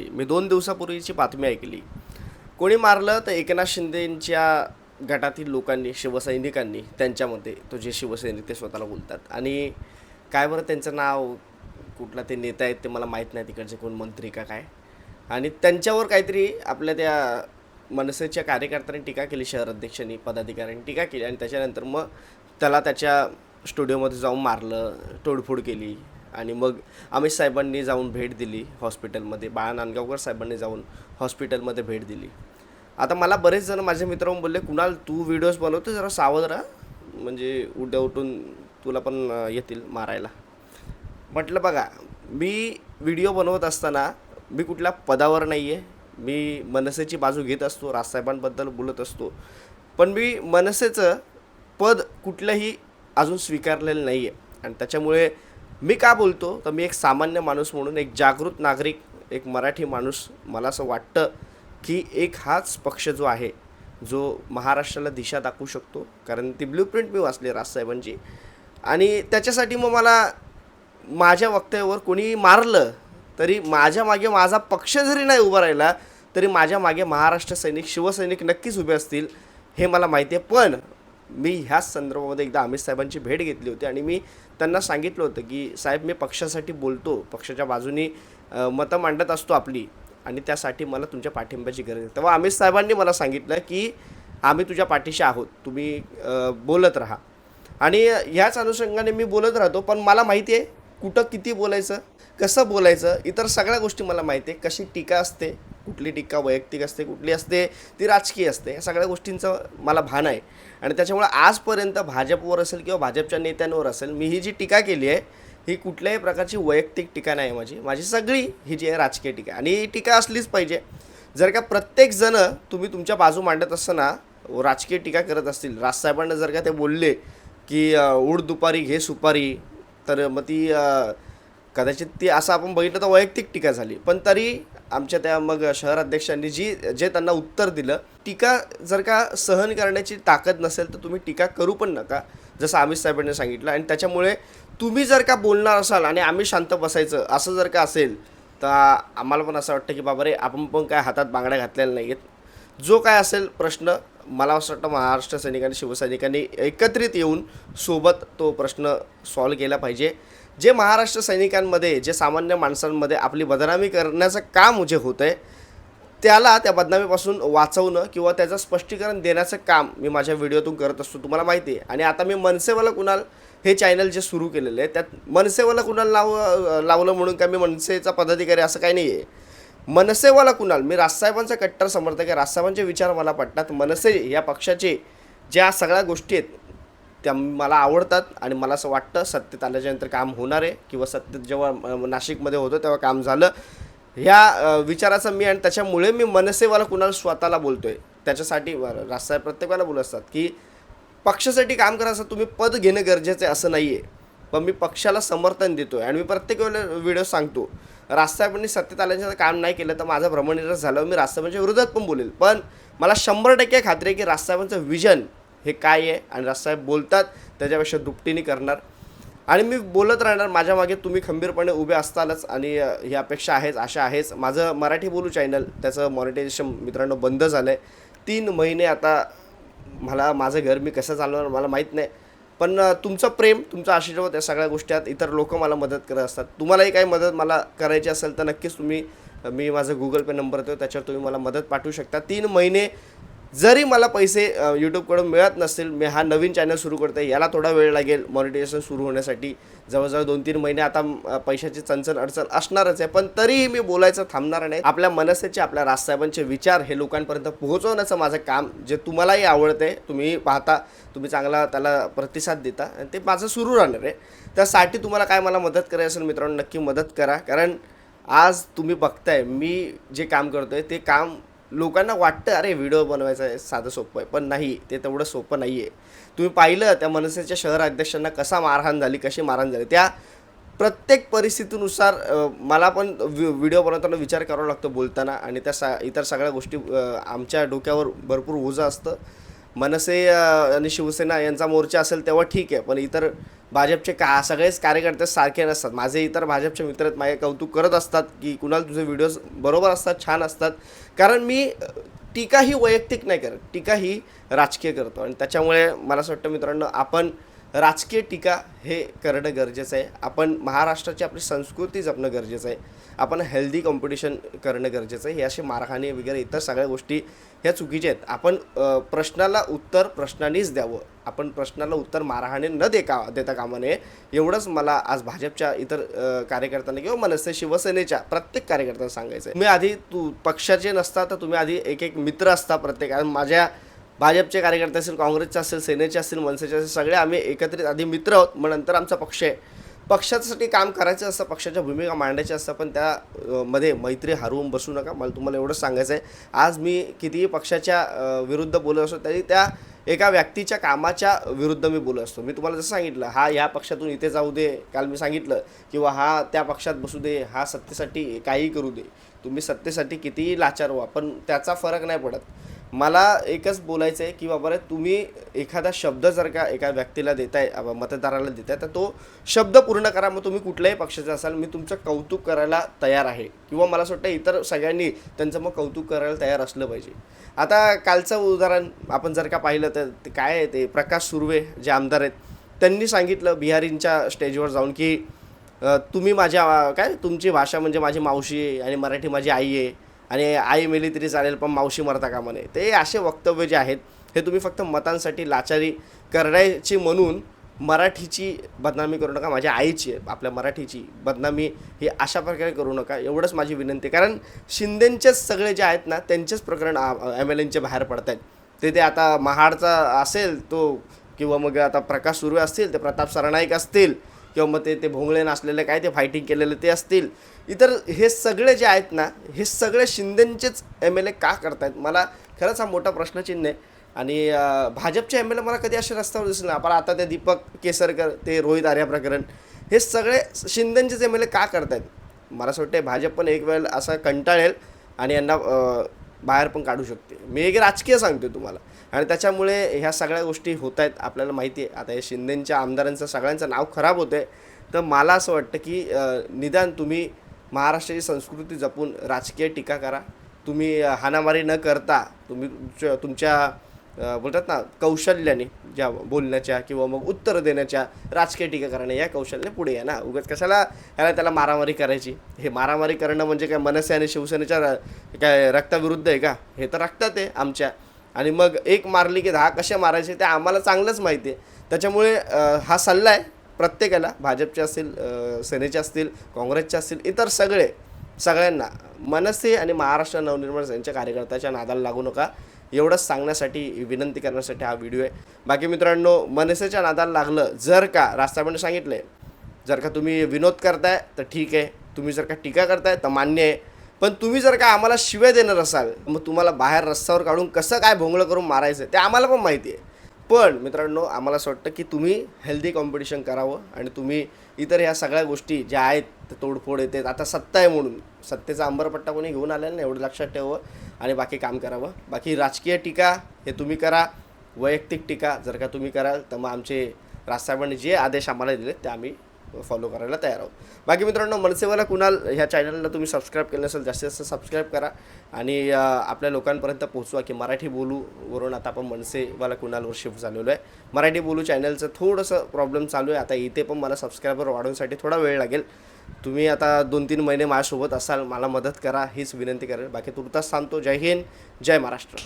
मी 2 दिवसापूर्वीची बातमी ऐकली. कोणी मारलं तर एकनाथ शिंदेंच्या गटातील लोकांनी, शिवसैनिकांनी त्यांच्यामध्ये तो जे शिवसैनिक ते स्वतःला बोलतात आणि काय बरं त्यांचं नाव, कुठला ते नेता आहेत ते मला माहीत नाही, तिकडचे कोण मंत्री का काय. आणि त्यांच्यावर काहीतरी आपल्या त्या मनसेच्या कार्यकर्त्यांनी टीका केली, शहर अध्यक्षांनी, पदाधिकाऱ्यांनी टीका केली आणि त्याच्यानंतर मग त्याला त्याच्या स्टुडिओमध्ये जाऊन मारलं, तोडफोड केली. आणि मग अमित साहेबांनी जाऊन भेट दिली हॉस्पिटलमध्ये, बाळा नांदगावकर साहेबांनी जाऊन हॉस्पिटलमध्ये भेट दिली. आता मला बरेच जण माझे मित्र बोलले, कुणाल तू व्हिडिओज बनवतो, जरा सावध राहा, म्हणजे उद्या उठून तुला पण येतील मारायला. म्हटलं बघा, मी व्हिडिओ बनवत असताना मी कुठल्या पदावर नाही आहे, मी मनसेची बाजू घेत असतो, राजसाहेबांबद्दल बोलत असतो, पण मी मनसेचं पद कुठलंही अजून स्वीकारलेलं नाही आहे. आणि त्याच्यामुळे मी का बोलतो, तर मी एक सामान्य माणूस म्हणून, एक जागृत नागरिक, एक मराठी माणूस, मला असं वाटतं की एक हाच पक्ष जो आहे, जो महाराष्ट्राला दिशा दाखवू शकतो. कारण ती ब्ल्यूप्रिंट मी वाचली राजसाहेबांची. आणि त्याच्यासाठी मग मला माझ्या वक्तव्यावर कोणी मारलं तरी माझ्या मागे माझा पक्ष जरी नाही उभा राहिला तरी माझ्या मागे महाराष्ट्र सैनिक, शिवसैनिक नक्कीच उभे असतील, हे मला माहिती आहे. पण मी ह्याच संदर्भामध्ये एकदा अमित साहेबांची भेट घेतली होती आणि मी त्यांना सांगितलं होतं की साहेब, मी पक्षासाठी बोलतो, पक्षाच्या बाजूनी मतं मांडत असतो आपली, आणि त्यासाठी मला तुमच्या पाठिंब्याची गरज आहे. तेव्हा अमित साहेबांनी मला सांगितलं की आम्ही तुझ्या पाठीशी आहोत, तुम्ही बोलत राहा. आणि ह्याच अनुषंगाने मी बोलत राहतो. पण मला माहिती आहे कुठं किती बोलायचं, कसं बोलायचं, इतर सगळ्या गोष्टी मला माहिती आहे. कशी टीका असते, कुठली टीका वैयक्तिक असते, कुठली असते ती राजकीय असते, या सगळ्या गोष्टींचं मला भान आहे. आणि त्याच्यामुळे आजपर्यंत भाजपवर असेल किंवा भाजपच्या नेत्यांवर असेल, मी ही जी टीका केली आहे ही कुठल्याही प्रकारची वैयक्तिक टीका नाही आहे. माझी सगळी ही जी आहे राजकीय टीका, आणि ही टीका असलीच पाहिजे. जर का प्रत्येकजणं तुम्ही तुमच्या बाजू मांडत असताना राजकीय टीका करत असतील, राजसाहेबांना जर का ते बोलले की उड दुपारी घे सुपारी, तर मग ती कदाचित ती असं आपण बघितलं तर वैयक्तिक टीका झाली. पण तरी आमच्या त्या मग शहर अध्यक्षांनी जे त्यांना उत्तर दिलं, टीका जर का सहन करण्याची ताकद नसेल तर तुम्ही टीका करू पण नका, जसं अमित साहेबांनी सांगितलं. आणि त्याच्यामुळे तुम्ही जर का बोलणार असाल आणि आम्ही शांत बसायचं असं जर का असेल, तर आम्हाला पण असं वाटतं की बाबा रे, आपण पण काय हातात बांगड्या घातलेल्या नाही आहेत. जो काय असेल प्रश्न, मला असं वाटतं महाराष्ट्र सैनिकांनी, शिवसैनिकांनी एकत्रित येऊन सोबत तो प्रश्न सॉल्व केला पाहिजे. जे महाराष्ट्र सैनिकांमध्ये, जे सामान्य माणसांमध्ये आपली बदनामी करण्याचं काम जे होतं आहे, त्याला त्या बदनामीपासून वाचवणं किंवा त्याचं स्पष्टीकरण देण्याचं काम मी माझ्या व्हिडिओतून करत असतो, तुम्हाला माहिती आहे. आणि आता मी मनसेवाला कुणाल हे चॅनल जे सुरू केलेलं आहे, त्यात मनसेवाला कुणाल लावलं म्हणून काय मी मनसेचा पदाधिकारी असं काही नाही आहे. मनसेवाला कुणाल, मी राजसाहेबांचा कट्टर समर्थक आहे, राजसाहेबांचे विचार मला पटतात. मनसे या पक्षाचे ज्या सगळ्या गोष्टी आहेत त्या मला आवडतात. आणि मला असं वाटतं सत्तेत आल्याच्यानंतर काम होणार आहे, किंवा सत्तेत जेव्हा नाशिकमध्ये होतं तेव्हा काम झालं, ह्या विचाराचा मी, आणि त्याच्यामुळे मी मनसेवाला कुणाल स्वतःला बोलतो आहे. त्याच्यासाठी राजसाहेब प्रत्येकाला बोलत असतात की पक्षासाठी काम करायचं, तुम्ही पद घेणं गरजेचं आहे असं नाही आहे, पण मी पक्षाला समर्थन देतो आहे. आणि मी प्रत्येक वेळेला व्हिडिओ सांगतो, राजसाहेबांनी सत्तेत आल्यानंतर काम नाही केलं तर माझं भ्रमनिरास झालं, मी राजसाहेबांच्या विरोधात पण बोलेल. पण मला 100% खात्री आहे की राजसाहेबांचं विजन हे काय आहे, आणि राजसाहेब बोलतात त्याच्यापेक्षा दुपटीने करणार. आणि मी बोलत राहणार, माझ्या मागे तुम्ही खंबीरपणे उभे असतालच. आणि ही अपेक्षा आहेच, आशा आहेच. माझं मराठी बोलू चॅनल, त्याचं मॉनिटायझेशन मित्रांनो बंद झालं आहे 3 महिने. आता मला माझं घर मी कसं चालवणार मला माहीत नाही, पण तुमचं प्रेम, तुमचा आशीर्वाद, या सगळ्या गोष्टी आहेत. इतर लोक मला मदत करत असतात. तुम्हालाही काही मदत मला करायची असेल तर नक्कीच तुम्ही, मी माझं गुगल पे नंबर देतो, त्याच्यावर तुम्ही मला मदत पाठवू शकता. 3 महिने जरी मला पैसे यूट्यूबकडून मिळत नसतील, मी हा नवीन चॅनल सुरू करतो आहे, याला थोडा वेळ लागेल मॉनिटायझेशन सुरू होण्यासाठी, जवळजवळ 2-3 महिने आता पैशाची चणचण अडचण असणारच आहे. पण तरीही मी बोलायचं थांबणार नाही. आपल्या मनसेचे, आपल्या राजसाहेबांचे विचार हे लोकांपर्यंत पोहोचवण्याचं माझं काम, जे तुम्हालाही आवडते, तुम्ही पाहता, तुम्ही चांगला त्याला प्रतिसाद देता, आणि ते माझं सुरू राहणार आहे. त्यासाठी तुम्हाला काय मला मदत करायची असेल मित्रांनो, नक्की मदत करा. कारण आज तुम्ही बघताय मी जे काम करतो आहे ते काम लोकांना वाटतं अरे व्हिडिओ बनवायचं आहे साधं सोपं आहे, पण नाही, ते तेवढं सोपं नाही आहे. तुम्ही पाहिलं त्या मनसेच्या शहर अध्यक्षांना कसा मारहाण झाली, कशी मारहाण झाली, त्या प्रत्येक परिस्थितीनुसार मला पण व्हिडिओ बनवताना विचार करावा लागतो बोलताना. आणि त्या इतर सगळ्या गोष्टी आमच्या डोक्यावर भरपूर ओझं असतं. मनसे आणि शिवसेना यांचा मोर्चा असेल तेव्हा ठीक आहे, पण इतर भाजपचे सगळेच कार्यकर्ते सारखे नसतात. माझे इतर भाजपचे मित्र आहेत, माझे कौतुक करत असतात की कुणाल तुझे व्हिडिओज बरोबर असतात, छान असतात. कारण मी टीका ही वैयक्तिक नाही करत, टीका ही राजकीय करतो. आणि त्याच्यामुळे मला असं वाटतं मित्रांनो, आपण राजकीय टीका हे करणं गरजेचं आहे. आपण महाराष्ट्राची आपली संस्कृती जपणं गरजेचं आहे. आपण हेल्दी कॉम्पिटिशन करणं गरजेचं आहे. हे असे मारहाणी वगैरे इतर सगळ्या गोष्टी ह्या चुकीच्या आहेत. आपण प्रश्नाला उत्तर प्रश्नानेच द्यावं. आपण प्रश्नाला उत्तर मारहाणी न देता कामा नये, एवढंच मला आज भाजपच्या इतर कार्यकर्त्यांना किंवा मनसे शिवसेनेच्या प्रत्येक कार्यकर्त्यांना सांगायचं आहे. तुम्ही आधी पक्षाचे नसता तर तुम्ही आधी एक एक मित्र असता प्रत्येक. माझ्या भाजपचे कार्यकर्ते असेल, काँग्रेसचे असेल, सेनेचे असतील, मनसेचे असेल, सगळे आम्ही एकत्रित आधी मित्र आहोत. मग नंतर आमचा पक्ष आहे. पक्षासाठी काम करायचं असतं, पक्षाच्या भूमिका मांडायच्या असतं, पण त्या मध्ये मैत्री हरवून बसू नका. मला तुम्हाला एवढंच सांगायचं आहे. आज मी कितीही पक्षाच्या विरुद्ध बोलत असतो तरी त्या एका व्यक्तीच्या कामाच्या विरुद्ध मी बोलत असतो. मी तुम्हाला जसं सांगितलं, हा ह्या पक्षातून इथे जाऊ दे, काल मी सांगितलं, किंवा हा त्या पक्षात बसू दे, हा सत्तेसाठी काहीही करू दे. तुम्ही सत्तेसाठी कितीही लाचार व्हा, पण त्याचा फरक नाही पडत. मला एकच बोलायचं आहे की बाबा रे, तुम्ही एखादा शब्द जर का एका व्यक्तीला देताय, मतदाराला देताय, तर तो शब्द पूर्ण करा. मग तुम्ही कुठल्याही पक्षाचे असाल, मी तुमचं कौतुक करायला तयार आहे. किंवा मला असं वाटतं इतर सगळ्यांनी त्यांचं मग कौतुक करायला तयार असलं पाहिजे. आता कालचं उदाहरण आपण जर का पाहिलं तर काय आहे, ते प्रकाश सुर्वे जे आमदार आहेत, त्यांनी सांगितलं बिहारींच्या स्टेजवर जाऊन की तुम्ही माझ्या तुमची भाषा म्हणजे माझी मावशी आहे आणि मराठी माझी आई आहे, आणि आई मेली तरी चालेल पण मावशी मरता कामा नये. ते असे वक्तव्य जे आहेत हे तुम्ही फक्त मतांसाठी लाचारी करायची म्हणून मराठीची बदनामी करू नका. माझ्या आईची आहे, आपल्या मराठीची बदनामी ही अशा प्रकारे करू नका, एवढंच माझी विनंती. कारण शिंदेंचेच सगळे जे आहेत ना, त्यांचेच प्रकरण MLNचे बाहेर पडत आहेत. ते आता महाडचा असेल तो, किंवा मग आता प्रकाश सुर्वे असतील, ते प्रताप सरनाईक असतील, किंवा मग ते भोंगळे नसलेले काय ते फायटिंग केलेले ते असतील, इतर हे सगळे जे आहेत ना, हे सगळे शिंदेंचेच MLA का करतायत? मला खरंच हा मोठा प्रश्नचिन्ह आहे. आणि भाजपचे MLA मला कधी असे रस्त्यावर दिसले नाही. आपण आता ते दीपक केसरकर, ते रोहित आर्या प्रकरण, हे सगळे शिंदेंचेच MLA का करतायत? मला असं वाटतं भाजप पण एक वेळ असा कंटाळेल आणि यांना बाहेर पण काढू शकते. मी एक राजकीय सांगतो तुम्हाला. आणि त्याच्यामुळे ह्या सगळ्या गोष्टी होत आहेत, आपल्याला माहिती आहे. आता हे शिंदेंच्या आमदारांचं सगळ्यांचं नाव खराब होतं आहे. तर मला असं वाटतं की निदान तुम्ही महाराष्ट्राची संस्कृती जपून राजकीय टीका करा. तुम्ही हाणामारी न करता तुम्ही तुमच्या बोलतात ना कौशल्याने, ज्या बोलण्याच्या किंवा मग उत्तर देण्याच्या, राजकीय टीका करणे या कौशल्याने पुढे या ना. उगाच कशाला त्याला मारामारी करायची? हे मारामारी करणं म्हणजे काय मनसे आणि शिवसेनेच्या काय रक्ताविरुद्ध आहे का? हे तर रक्तात आहे आमच्या. आणि मग एक मारली की 10 कसे मारायचे ते आम्हाला चांगलंच माहिती आहे. त्याच्यामुळे हा सल्ला आहे प्रत्येकाला, भाजपचे असतील, सेनेचे असतील, काँग्रेसचे असतील, इतर सगळ्यांना, मनसे आणि महाराष्ट्र नवनिर्माण सेनेच्या कार्यकर्त्याच्या नादाला लागू नका, एवढंच सांगण्यासाठी, विनंती करण्यासाठी हा व्हिडिओ आहे. बाकी मित्रांनो, मनसेच्या नादाला लागलं जर का, राजसाहेबांनी सांगितलं आहे, जर का तुम्ही विनोद करताय तर ठीक आहे, तुम्ही जर का टीका करताय तर मान्य आहे, पण तुम्ही जर का आम्हाला शिव्या देणार असाल, मग तुम्हाला बाहेर रस्त्यावर काढून कसं काय भोंगळं करून मारायचं ते आम्हाला पण माहिती आहे. पण मित्रांनो, आम्हाला असं वाटतं की तुम्ही हेल्दी कॉम्पिटिशन करावं आणि तुम्ही इतर ह्या सगळ्या गोष्टी ज्या आहेत, तोडफोड येते, आता सत्ता आहे म्हणून सत्तेचा अंबरपट्टा कोणी घेऊन आलेला नाही, एवढं लक्षात ठेवावं आणि बाकी काम करावं. बाकी राजकीय टीका हे तुम्ही करा, वैयक्तिक टीका जर का तुम्ही कराल तर मग आमचे राजसाहेबांनी जे आदेश आम्हाला दिले ते आम्ही फॉलो करायला तयार आहोत. बाकी मित्रांनो, मनसेवाला कुणाल ह्या चॅनलला तुम्ही सबस्क्राईब केलं नसेल, जास्तीत जास्त सबस्क्राईब करा आणि आपल्या लोकांपर्यंत पोहोचवा की मराठी बोलू वरून आता आपण मनसेवाला कुणालवर शिफ्ट झालेलो आहे. मराठी बोलू चॅनलचं थोडंसं प्रॉब्लेम चालू आहे. आता इथे पण मला सबस्क्रायबर वाढवण्यासाठी थोडा वेळ लागेल. तुम्ही आता 2-3 महिने माझ्यासोबत असाल, मला मदत करा हीच विनंती करेल. बाकी तुर्तास सांगतो, जय हिंद, जय महाराष्ट्र.